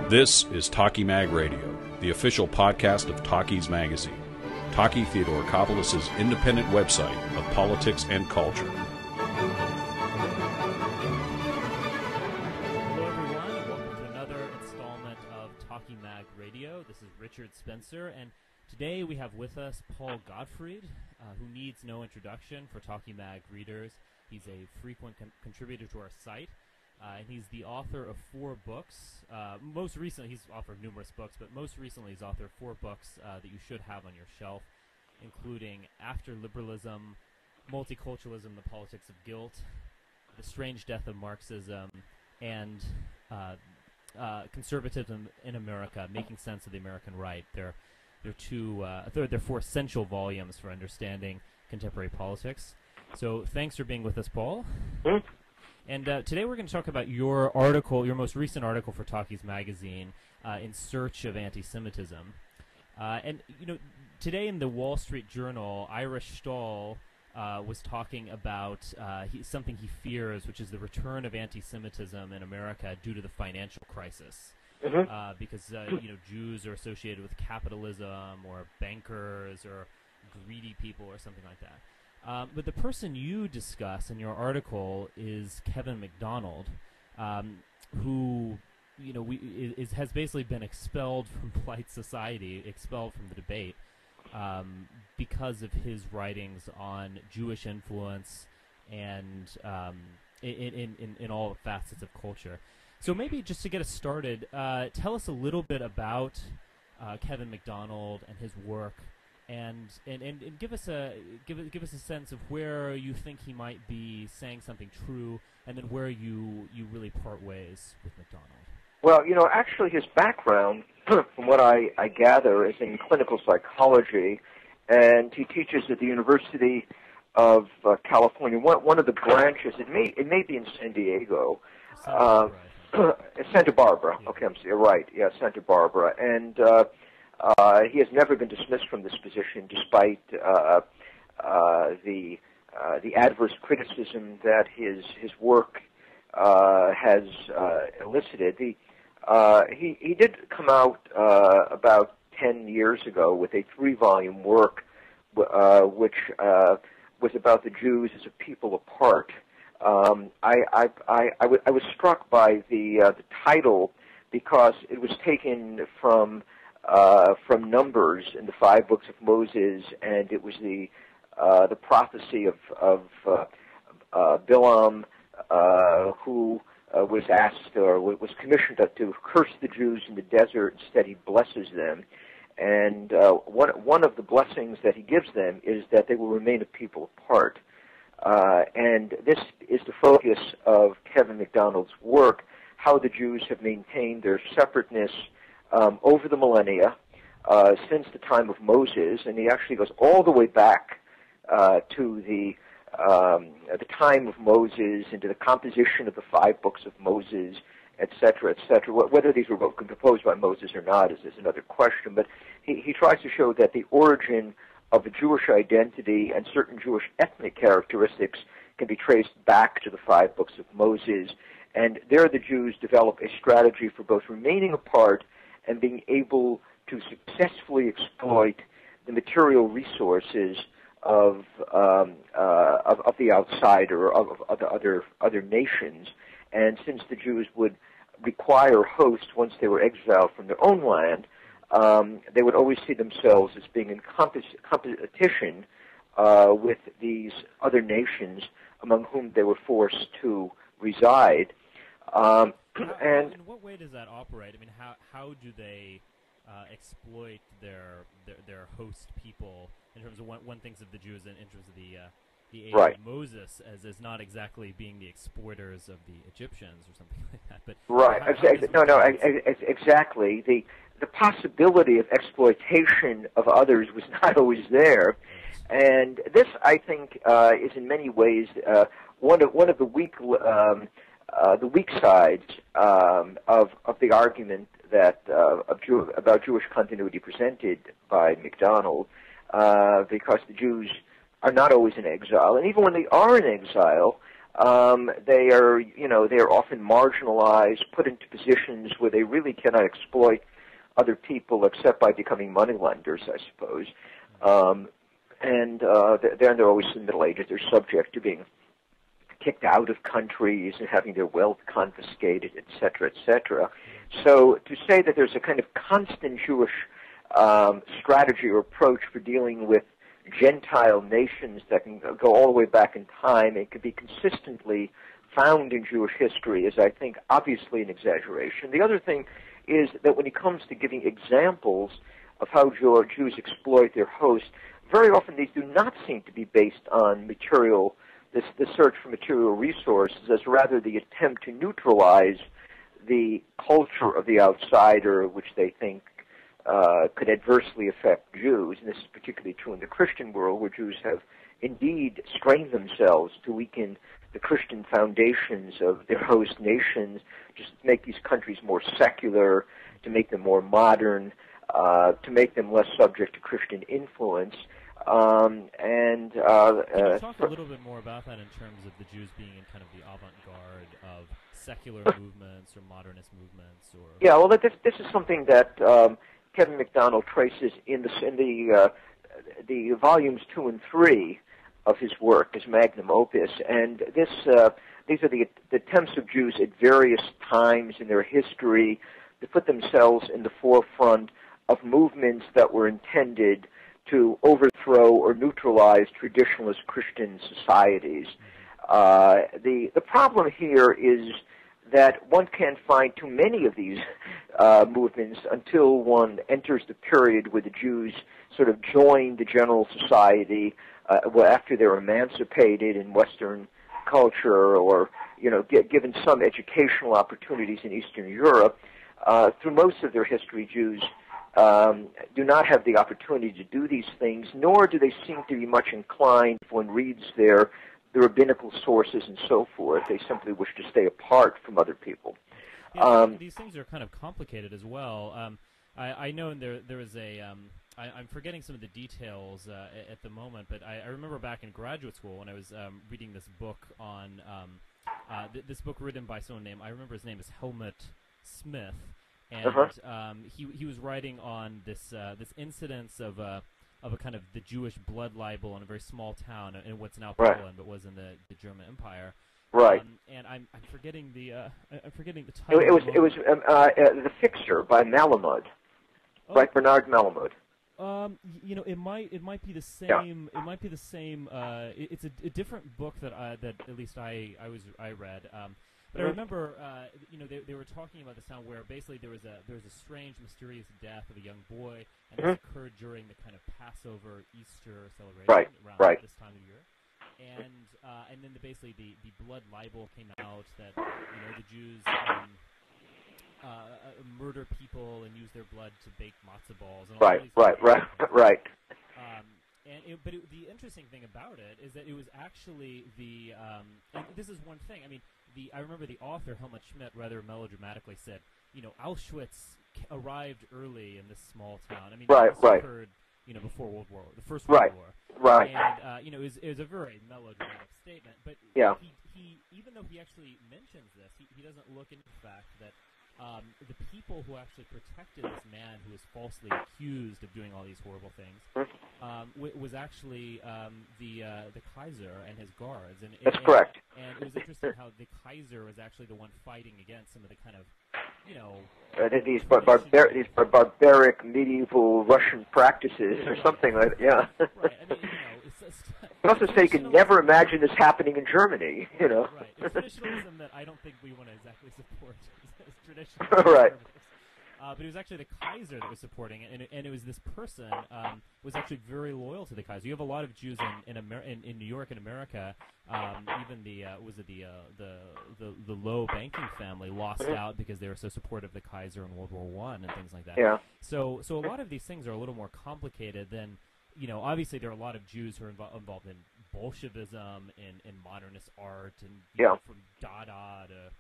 This is Talkie Mag Radio, the official podcast of Talkies Magazine, Talkie Theodorakopoulos' independent website of politics and culture. Hello everyone, and welcome to another installment of Talkie Mag Radio. This is Richard Spencer, and today we have with us Paul Gottfried, who needs no introduction for Talkie Mag readers. He's a frequent contributor to our site. And he's the author of 4 books. Most recently, he's author of numerous books, but most recently he's author of 4 books that you should have on your shelf, including After Liberalism, Multiculturalism, The Politics of Guilt, The Strange Death of Marxism, and Conservatism in America, Making Sense of the American Right. They're 4 essential volumes for understanding contemporary politics. So thanks for being with us, Paul. Mm-hmm. And today we're going to talk about your article, your most recent article for Talkies Magazine, In Search of Anti-Semitism. And, you know, today in the Wall Street Journal, Ira Stahl was talking about something he fears, which is the return of anti-Semitism in America due to the financial crisis. Mm-hmm. Because, you know, Jews are associated with capitalism or bankers or greedy people or something like that. But the person you discuss in your article is Kevin MacDonald, who, you know, has basically been expelled from polite society, expelled from the debate, because of his writings on Jewish influence and in all facets of culture. So maybe just to get us started, tell us a little bit about Kevin MacDonald and his work. And give us a sense of where you think he might be saying something true, and then where you really part ways with MacDonald. Well, you know, actually his background, from what I gather, is in clinical psychology, and he teaches at the University of California. One of the branches, it may be in San Diego, Santa Barbara. Yeah. Okay, you're right. Yeah, Santa Barbara, and he has never been dismissed from this position, despite the adverse criticism that his work has elicited. He did come out about 10 years ago with a 3-volume work, which was about the Jews as a people apart. I was struck by the title because it was taken from Numbers in the 5 books of Moses, and it was the prophecy of Bilam, who was asked or was commissioned to curse the Jews in the desert. Instead, he blesses them, and one of the blessings that he gives them is that they will remain a people apart. And this is the focus of Kevin MacDonald's work: how the Jews have maintained their separateness over the millennia, since the time of Moses, and he actually goes all the way back to the time of Moses, into the composition of the 5 books of Moses, etc., etc. Whether these were composed by Moses or not is another question, but he tries to show that the origin of the Jewish identity and certain Jewish ethnic characteristics can be traced back to the 5 books of Moses, and there the Jews develop a strategy for both remaining apart and being able to successfully exploit the material resources of the outsider, of other nations. And since the Jews would require hosts once they were exiled from their own land, they would always see themselves as being in competition with these other nations among whom they were forced to reside. And in what way does that operate? I mean, how do they exploit their host people in terms of one thinks of the Jews in terms of the age Right. of Moses as not exactly being the exploiters of the Egyptians or something like that? But right. Exactly. The possibility of exploitation of others was not always there, and this, I think, is in many ways one of the weak sides of the argument that about Jewish continuity presented by MacDonald, because the Jews are not always in exile, and even when they are in exile, They are, they are often marginalized, put into positions where they really cannot exploit other people except by becoming moneylenders, I suppose. They're always in the Middle Ages. They're subject to being kicked out of countries and having their wealth confiscated, et cetera, et cetera. So to say that there's a kind of constant Jewish strategy or approach for dealing with Gentile nations that can go all the way back in time and can be consistently found in Jewish history is, I think, obviously an exaggeration. The other thing is that when it comes to giving examples of how Jews exploit their host, very often these do not seem to be based on material, the search for material resources, as rather the attempt to neutralize the culture of the outsider, which they think could adversely affect Jews. And this is particularly true in the Christian world, where Jews have indeed strained themselves to weaken the Christian foundations of their host nations, just to make these countries more secular, to make them more modern, to make them less subject to Christian influence. Can you talk a little bit more about that in terms of the Jews being in kind of the avant-garde of secular movements or modernist movements? Or yeah, well, this is something that Kevin McDonald traces in the volumes 2 and 3 of his work, his magnum opus, and these are the attempts of Jews at various times in their history to put themselves in the forefront of movements that were intended to overthrow or neutralize traditionalist Christian societies. The problem here is that one can't find too many of these movements until one enters the period where the Jews sort of join the general society after they're emancipated in Western culture, or given some educational opportunities in Eastern Europe. Through most of their history, Jews do not have the opportunity to do these things, nor do they seem to be much inclined, if one reads the rabbinical sources and so forth. They simply wish to stay apart from other people. Yeah, these things are kind of complicated as well. I know there is a I'm forgetting some of the details at the moment, but I remember back in graduate school when I was reading this book on this book written by someone named, I remember his name is Helmut Smith, and he was writing on this incidence of a kind of the Jewish blood libel in a very small town in what's now Poland, but was in the German Empire. Right. And I'm forgetting the title. It was The Fixer by Malamud, right? Bernard Malamud. It might be the same. Yeah. It might be the same. It's a different book that at least I read. But I remember, they were talking about this town where basically there was a strange, mysterious death of a young boy, and this occurred during the kind of Passover, Easter celebration around this time of year. And then basically the blood libel came out that the Jews murder people and use their blood to bake matzah balls. And all these Right. The interesting thing about it is that it was actually and this is one thing. I mean, I remember the author Helmut Schmidt rather melodramatically said, Auschwitz arrived early in this small town. I mean, this occurred, before the First World War. Right. And it was a very melodramatic statement. But he even though he actually mentions this, he doesn't look into the fact that the people who actually protected this man who was falsely accused of doing all these horrible things was actually the Kaiser and his guards. That's correct. And it was interesting how the Kaiser was actually the one fighting against some of the kind of, these barbaric medieval Russian practices or something like that. Yeah. Right. I mean, it's I also say you can never imagine this happening in Germany. Right. It's traditionalism that I don't think we want to exactly support. Traditionalism. Right. But it was actually the Kaiser that was supporting it, and it was this person was actually very loyal to the Kaiser. You have a lot of Jews in New York and America. Even the Low banking family lost out because they were so supportive of the Kaiser in World War I and things like that. Yeah. So a lot of these things are a little more complicated than, obviously there are a lot of Jews who are involved in Bolshevism, in modernist art, and from Dada to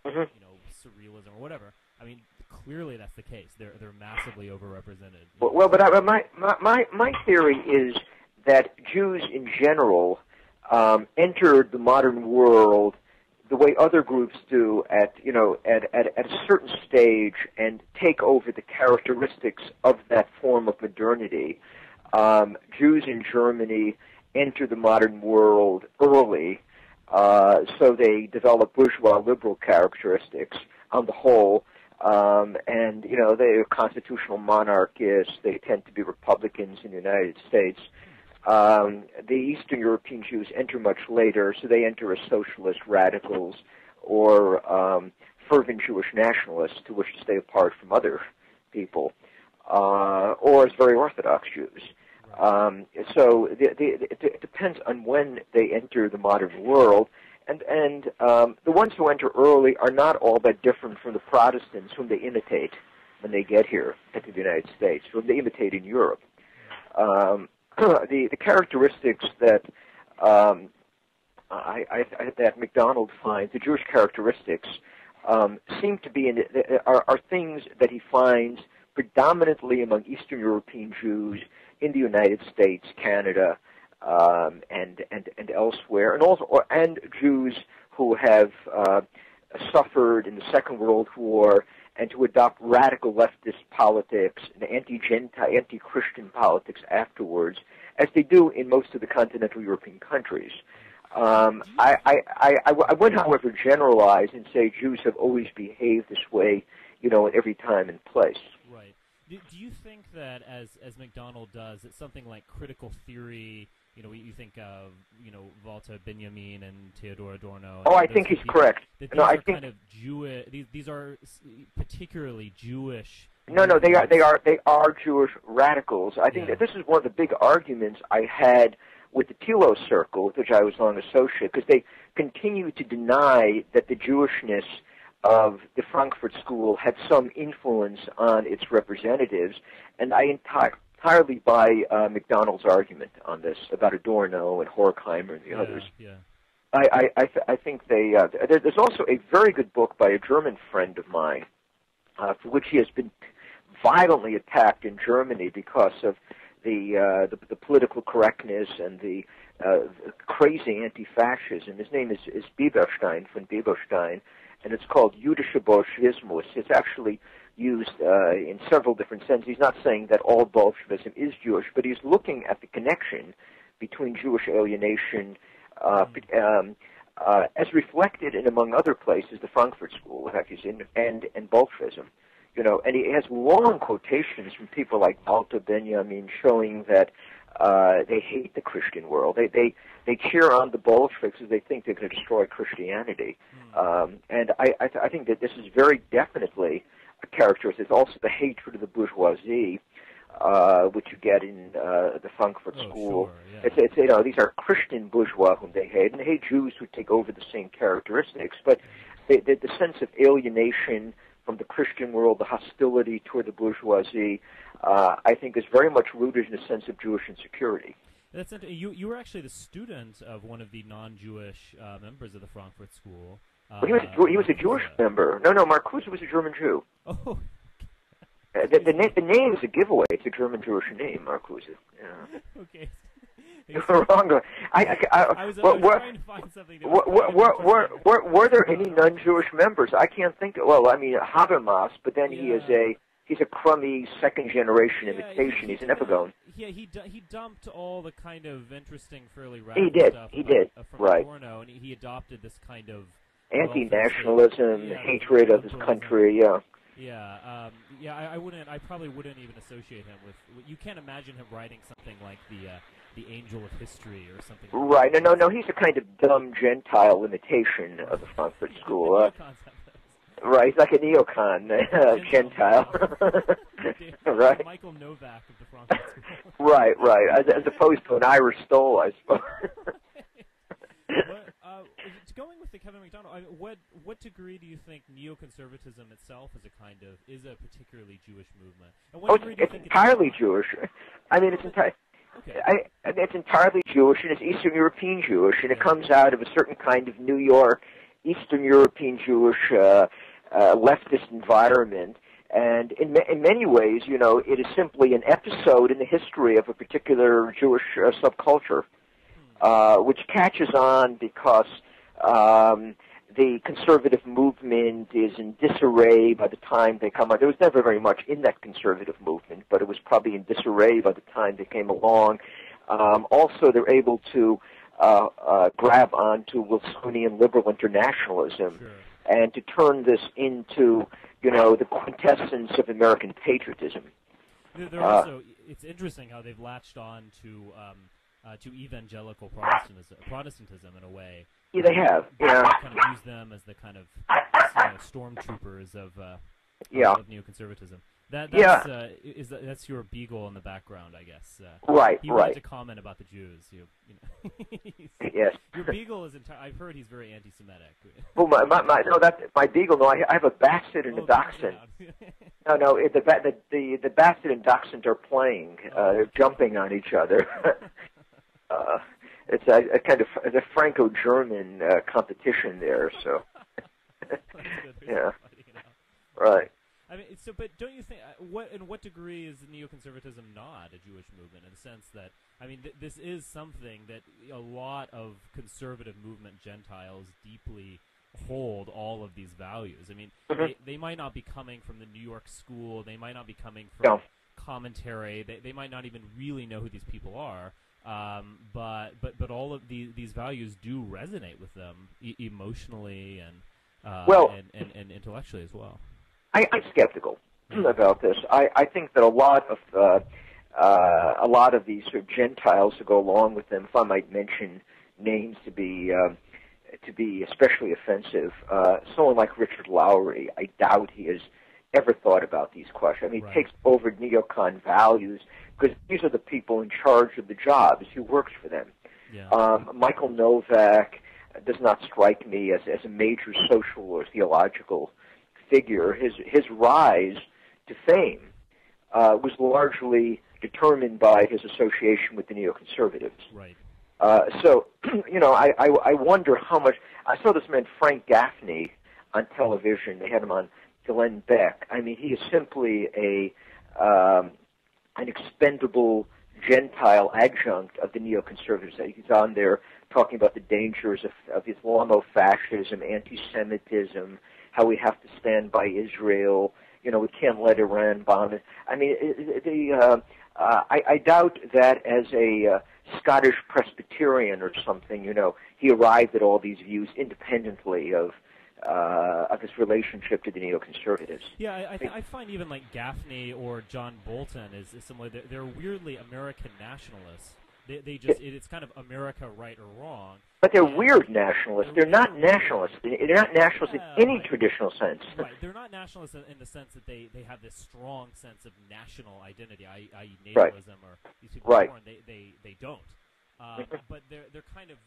surrealism or whatever. I mean, clearly that's the case. They're massively overrepresented. Well, but my theory is that Jews in general entered the modern world the way other groups do at a certain stage and take over the characteristics of that form of modernity. Jews in Germany enter the modern world early, so they develop bourgeois liberal characteristics on the whole, and they're constitutional monarchists. They tend to be Republicans in the United States. The Eastern European Jews enter much later, so they enter as socialist radicals or fervent Jewish nationalists who wish to stay apart from other people, or as very Orthodox Jews. So it depends on when they enter the modern world, and the ones who enter early are not all that different from the Protestants whom they imitate when they get here into the United States, whom they imitate in Europe. The characteristics that that MacDonald finds, the Jewish characteristics, seem to be are things that he finds predominantly among Eastern European Jews in the United States, Canada, and elsewhere, and Jews who have suffered in the Second World War and to adopt radical leftist politics and anti-Christian politics afterwards, as they do in most of the continental European countries. I would, however, generalize and say Jews have always behaved this way, in every time and place. Right. Do you think that, as MacDonald does, it's something like critical theory? You think of, Walter Benjamin and Theodor Adorno. Oh, I think he's correct. These are kind of Jewish. These are particularly Jewish. No, they are Jewish radicals. I think that this is one of the big arguments I had with the Telos Circle, with which I was long associated, because they continue to deny that the Jewishness of the Frankfurt School had some influence on its representatives, and I entirely buy MacDonald's argument on this about Adorno and Horkheimer and the others. Yeah. I think they. There's also a very good book by a German friend of mine, for which he has been violently attacked in Germany because of the political correctness and the crazy anti-fascism. His name is Bieberstein, von Bieberstein, and it's called Jüdischer Bolschewismus. It's actually used in several different senses. He's not saying that all Bolshevism is Jewish, but he's looking at the connection between Jewish alienation as reflected in, among other places, the Frankfurt School, in fact, and Bolshevism. And he has long quotations from people like Walter Benjamin showing that they hate the Christian world. They cheer on the Bolsheviks as they think they're going to destroy Christianity. And I think that this is very definitely a characteristic. It's also the hatred of the bourgeoisie, which you get in the Frankfurt School. Sure, yeah. It's these are Christian bourgeois whom they hate, and they hate Jews who take over the same characteristics. But the sense of alienation from the Christian world, the hostility toward the bourgeoisie, I think is very much rooted in a sense of Jewish insecurity. That's you were actually the student of one of the non-Jewish members of the Frankfurt School. He was a Jewish member. No, Marcuse was a German Jew. Oh. The name is a giveaway. It's a German Jewish name, Marcuse. Yeah. Okay. You're wrong. I was trying to find something. Were there any non-Jewish members? I can't think. Well, I mean Habermas, but then he's a crummy second-generation imitation. He's an epigone. Yeah, he dumped all the kind of interesting, fairly radical stuff. He did. From Right. Adorno, and he adopted this kind of anti-nationalism, hatred of his country. Yeah. Yeah. I probably wouldn't even associate him with. You can't imagine him writing something like the Angel of History or something. Right. No. He's a kind of dumb Gentile imitation of the Frankfurt School. Right. He's like a neocon Gentile. Right. Michael Novak of the Frankfurt School. Right. As opposed to an Irish Stoll, I suppose. Going with the Kevin MacDonald, what degree do you think neoconservatism itself is a particularly Jewish movement? And what degree do you think entirely Jewish? I mean, it's entirely. Okay. It's entirely Jewish, and it's Eastern European Jewish, and it comes out of a certain kind of New York, Eastern European Jewish leftist environment. And in many ways, it is simply an episode in the history of a particular Jewish subculture, which catches on because the conservative movement is in disarray by the time they come out. There was never very much in that conservative movement, but it was probably in disarray by the time they came along. Also, they're able to grab onto Wilsonian liberal internationalism and to turn this into, the quintessence of American patriotism. They're also, it's interesting how they've latched on to evangelical Protestantism in a way. Yeah, they have. They kind of use them as the kind of stormtroopers of neoconservatism. That's your beagle in the background, I guess. Right. He wanted to comment about the Jews. Yes. Your beagle is. I've heard he's very anti-Semitic. Well, my beagle. No, I have a basset and a dachshund. No, the basset and dachshund are playing. They're jumping on each other. It's a kind of a Franco-German competition there. So. Yeah. Right. I mean, but don't you think, in what degree is neoconservatism not a Jewish movement, in the sense that, I mean, this is something that a lot of conservative movement Gentiles deeply hold all of these values. I mean, they might not be coming from the New York school, they might not be coming from commentary, they might not even really know who these people are, but all of these values do resonate with them emotionally and intellectually as well. I'm skeptical about this. I think that a lot of these sort of Gentiles who go along with them, if I might mention names to be especially offensive, someone like Richard Lowry, I doubt he has ever thought about these questions. I mean, he takes over neocon values because these are the people in charge of the jobs. He works for them. Yeah. Michael Novak does not strike me as a major social or theological figure. His rise to fame was largely determined by his association with the neoconservatives. Right. So, I wonder how much. I saw this man Frank Gaffney on television. They had him on Glenn Beck. I mean, he is simply an expendable Gentile adjunct of the neoconservatives. He's on there talking about the dangers of Islamofascism, anti-Semitism, how we have to stand by Israel. We can't let Iran bomb it. I mean, I doubt that as a Scottish Presbyterian or something, he arrived at all these views independently of his relationship to the neoconservatives. Yeah, I find even like Gaffney or John Bolton is similar. They're weirdly American nationalists. It's kind of America right or wrong. But they're weird nationalists. They're not nationalists. They're not nationalists in any traditional sense. Right. They're not nationalists in the sense that they have this strong sense of national identity, i.e. nativism or these people are born. They don't. But they're kind of,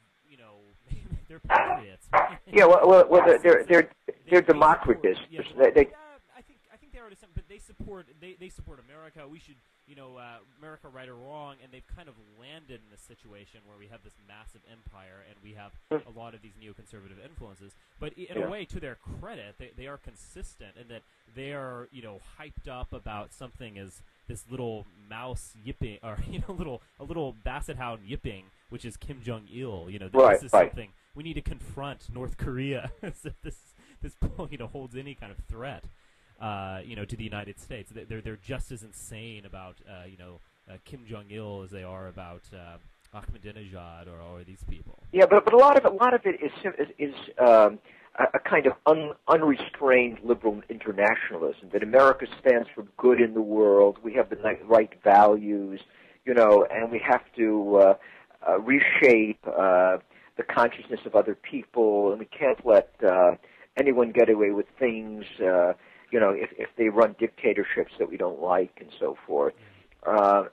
they're patriots. Yeah, well, they're Democritists. I think they are to some, but they support America. We should, America right or wrong, and they've kind of landed in this situation where we have this massive empire and we have a lot of these neoconservative influences. But in a way, to their credit, they are consistent in that they are, hyped up about something as this little mouse yipping, or a little basset hound yipping, which is Kim Jong-il. This is something we need to confront North Korea as if this holds any kind of threat. To the United States. They're just as insane about Kim Jong-il as they are about Ahmadinejad or these people. Yeah, but a lot of it is a kind of unrestrained liberal internationalism, that America stands for good in the world. We have the right values, and we have to reshape the consciousness of other people, and we can't let anyone get away with things. If they run dictatorships that we don't like and so forth. I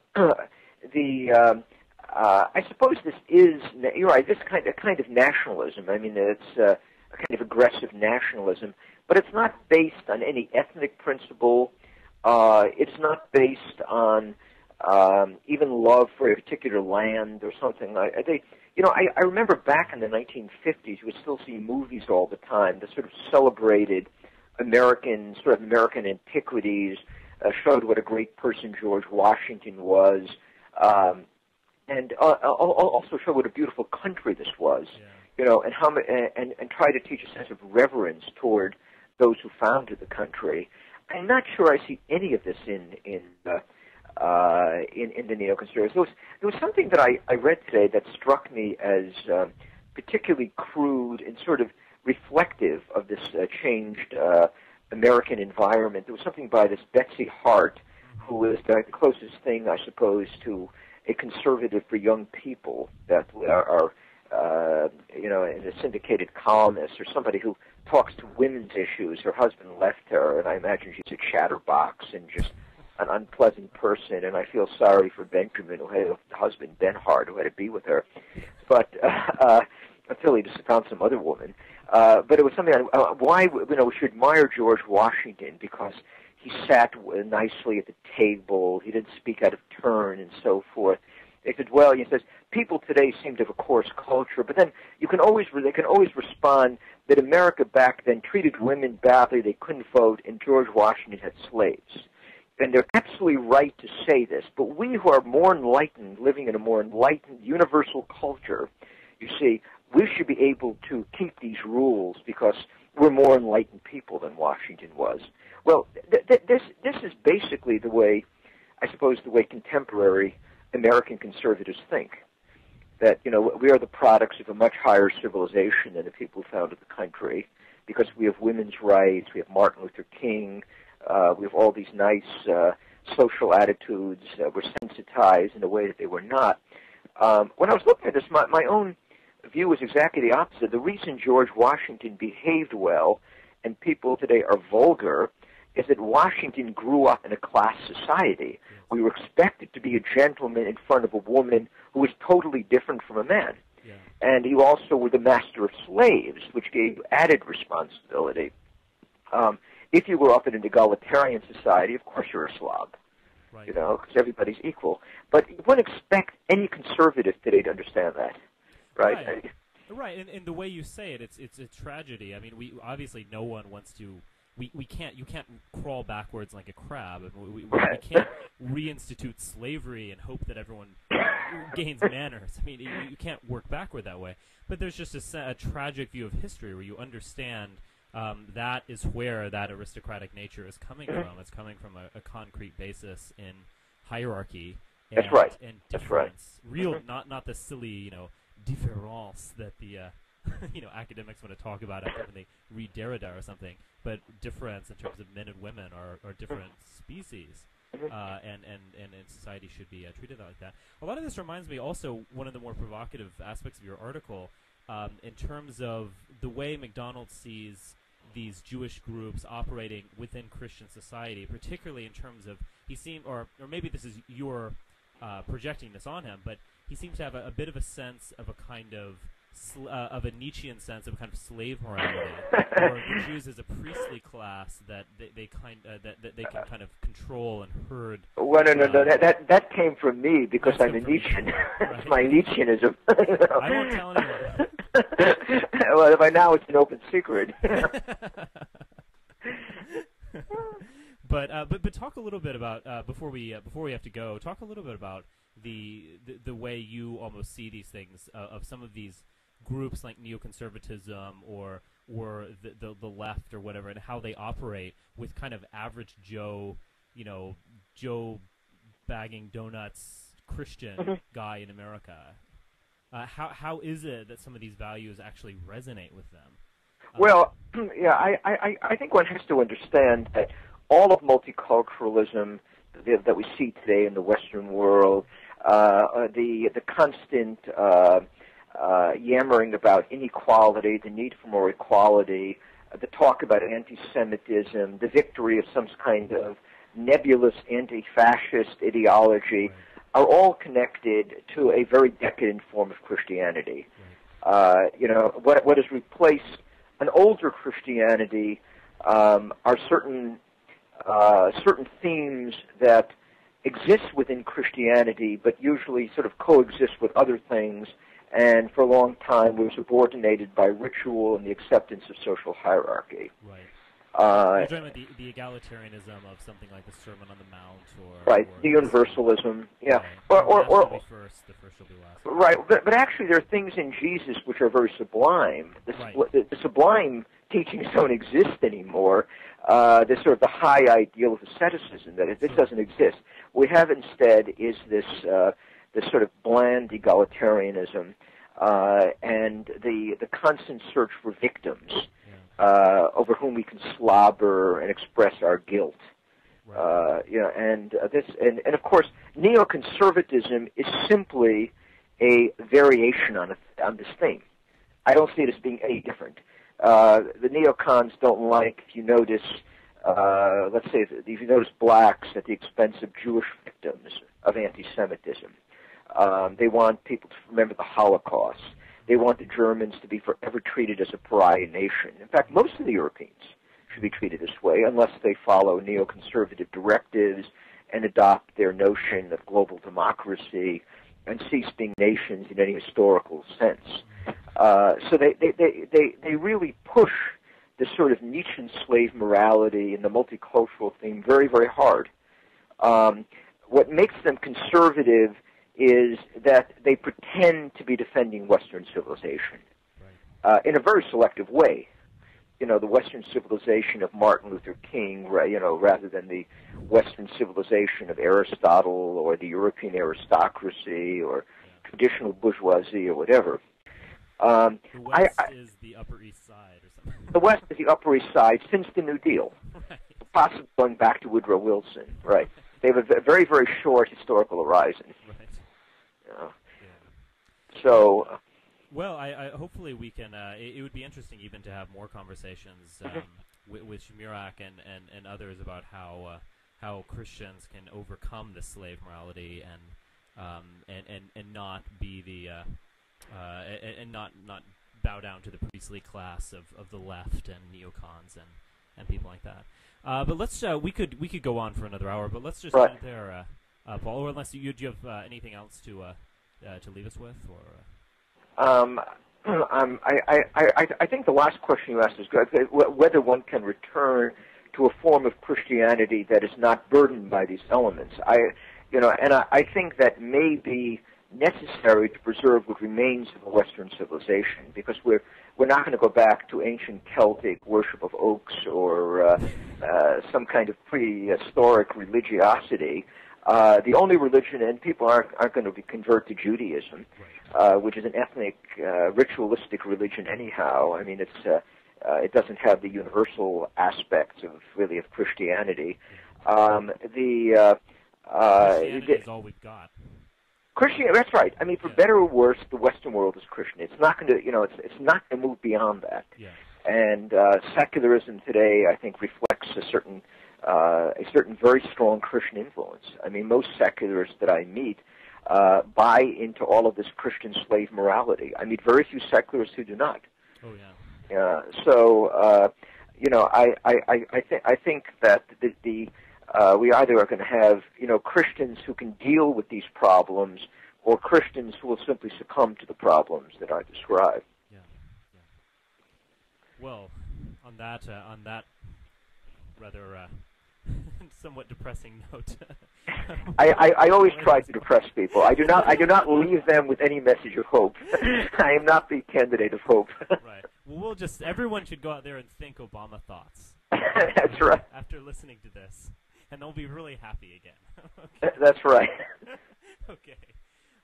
suppose this is, you're right, this kind of nationalism. I mean, it's a kind of aggressive nationalism, but it's not based on any ethnic principle. It's not based on even love for a particular land or something. I remember back in the 1950s, you would still see movies all the time that sort of celebrated American antiquities, showed what a great person George Washington was, and also showed what a beautiful country this was. was, and how and try to teach a sense of reverence toward those who founded the country. I'm not sure I see any of this in the neoconservatives. There was something that I read today that struck me as particularly crude and sort of reflective of this changed American environment. There was something by this Betsy Hart, who is the closest thing, I suppose, to a conservative for young people that are a syndicated columnist, or somebody who talks to women's issues. Her husband left her, and I imagine she's a chatterbox and just an unpleasant person, and I feel sorry for Benjamin, who had a husband, Ben Hart, who had to be with her. But until he just found some other woman. But it was something why we should admire George Washington, because he sat nicely at the table, he didn't speak out of turn, and so forth. They said, well, he says, people today seem to have a coarse culture, but then they can always respond that America back then treated women badly, they couldn't vote, and George Washington had slaves. And they're absolutely right to say this, but we who are more enlightened, living in a more enlightened, universal culture, you see, we should be able to keep these rules because we're more enlightened people than Washington was. Well, this is basically the way, I suppose, the way contemporary American conservatives think. That, we are the products of a much higher civilization than the people who founded the country, because we have women's rights, we have Martin Luther King, we have all these nice social attitudes. We're sensitized in a way that they were not. When I was looking at this, my own view was exactly the opposite. The reason George Washington behaved well and people today are vulgar is that Washington grew up in a class society. We were expected to be a gentleman in front of a woman who was totally different from a man. Yeah. And you also were the master of slaves, which gave added responsibility. If you were up in an egalitarian society, of course you're a slob, right, because everybody's equal. But you wouldn't expect any conservative today to understand that, right? Right, and the way you say it, it's a tragedy. I mean, we obviously no one wants to. You can't crawl backwards like a crab. We can't reinstitute slavery and hope that everyone gains manners. I mean, you can't work backward that way. But there's just a tragic view of history where you understand that is where that aristocratic nature is coming from. It's coming from a concrete basis in hierarchy. And, That's right. And difference. That's right. Real, not the silly, différance that the academics want to talk about after when they read Derrida or something, but difference in terms of men and women are different species, and society should be treated like that. A lot of this reminds me also one of the more provocative aspects of your article, in terms of the way MacDonald sees these Jewish groups operating within Christian society, particularly in terms of or maybe this is your projecting this on him, but he seems to have a bit of a sense of a kind of a Nietzschean sense of a kind of slave morality, or the Jews as a priestly class that they can kind of control and herd. Well, no. That came from me because I'm a Nietzschean. Right. My Nietzscheanism. I won't tell anyone. Well, by now it's an open secret. But talk a little bit about before we have to go. Talk a little bit about the way you almost see these things of some of these groups like neoconservatism or the left or whatever, and how they operate with kind of average Joe, Joe bagging donuts Christian guy in America. How is it that some of these values actually resonate with them? Well, yeah, I think one has to understand that all of multiculturalism that we see today in the Western world, the constant yammering about inequality, the need for more equality, the talk about anti-Semitism, the victory of some kind of nebulous anti-fascist ideology, are all connected to a very decadent form of Christianity. What has replaced an older Christianity are certain themes that exist within Christianity, but usually sort of coexist with other things, and for a long time were subordinated by ritual and the acceptance of social hierarchy. Right. You're talking about the egalitarianism of something like the Sermon on the Mount, right, or the universalism, yeah, right. or The last will be first, the first will be last. right, but actually there are things in Jesus which are very sublime. The sublime teachings don't exist anymore. This sort of the high ideal of asceticism that this doesn't exist. What we have instead is this sort of bland egalitarianism and the constant search for victims. Over whom we can slobber and express our guilt, Right. and of course, neoconservatism is simply a variation on this theme. I don't see it as being any different. The neocons don't like, if you notice, let's say, if you notice blacks at the expense of Jewish victims of anti-Semitism. They want people to remember the Holocaust. They want the Germans to be forever treated as a pariah nation. In fact, most of the Europeans should be treated this way unless they follow neoconservative directives and adopt their notion of global democracy and cease being nations in any historical sense. So they really push this sort of Nietzschean slave morality and the multicultural theme very, very hard. What makes them conservative is that they pretend to be defending Western civilization in a very selective way. The Western civilization of Martin Luther King, rather than the Western civilization of Aristotle or the European aristocracy or traditional bourgeoisie or whatever. The West is the Upper East Side or something. The West is the Upper East Side since the New Deal, Right. possibly going back to Woodrow Wilson. Right. They have a very, very short historical horizon. Right. So, well, I hopefully we can. It would be interesting even to have more conversations with Shmurak and others about how Christians can overcome the slave morality and not be the and not bow down to the priestly class of the left and neocons and people like that. But let's we could go on for another hour, but let's just end it there, Paul. Or unless do you have anything else to leave us with, or? I think the last question you asked is good. Whether one can return to a form of Christianity that is not burdened by these elements. I think that may be necessary to preserve what remains of a Western civilization, because we're not going to go back to ancient Celtic worship of oaks or some kind of prehistoric religiosity. The only religion, and people aren't going to convert to Judaism, which is an ethnic, ritualistic religion anyhow. I mean, it doesn't have the universal aspects of Christianity. Christianity is all we've got. Christianity, that's right. I mean, for better or worse, the Western world is Christian. It's not going to, it's not going to move beyond that. Yeah. And secularism today, I think, reflects a certain very strong Christian influence. I mean, most secularists that I meet buy into all of this Christian slave morality. I meet very few secularists who do not. Oh yeah. So I think that we either are going to have Christians who can deal with these problems, or Christians who will simply succumb to the problems that I described. Yeah. Well, on that rather somewhat depressing note. I always try to depress people. I do not leave them with any message of hope. I am not the candidate of hope. Right. Well, everyone should go out there and think Obama thoughts. That's right. After listening to this, and they'll be really happy again. Okay. That's right. Okay.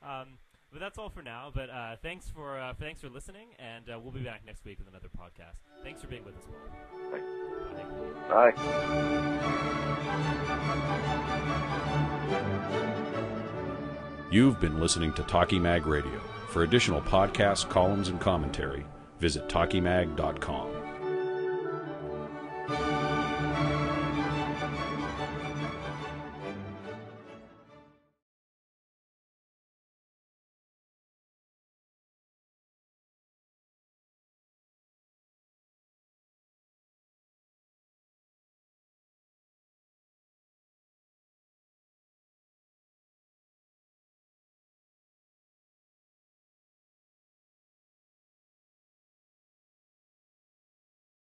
But that's all for now. But thanks for listening, and we'll be back next week with another podcast. Thanks for being with us, Paul. Bye. You've been listening to Talkie Mag Radio. For additional podcasts, columns, and commentary, visit talkiemag.com.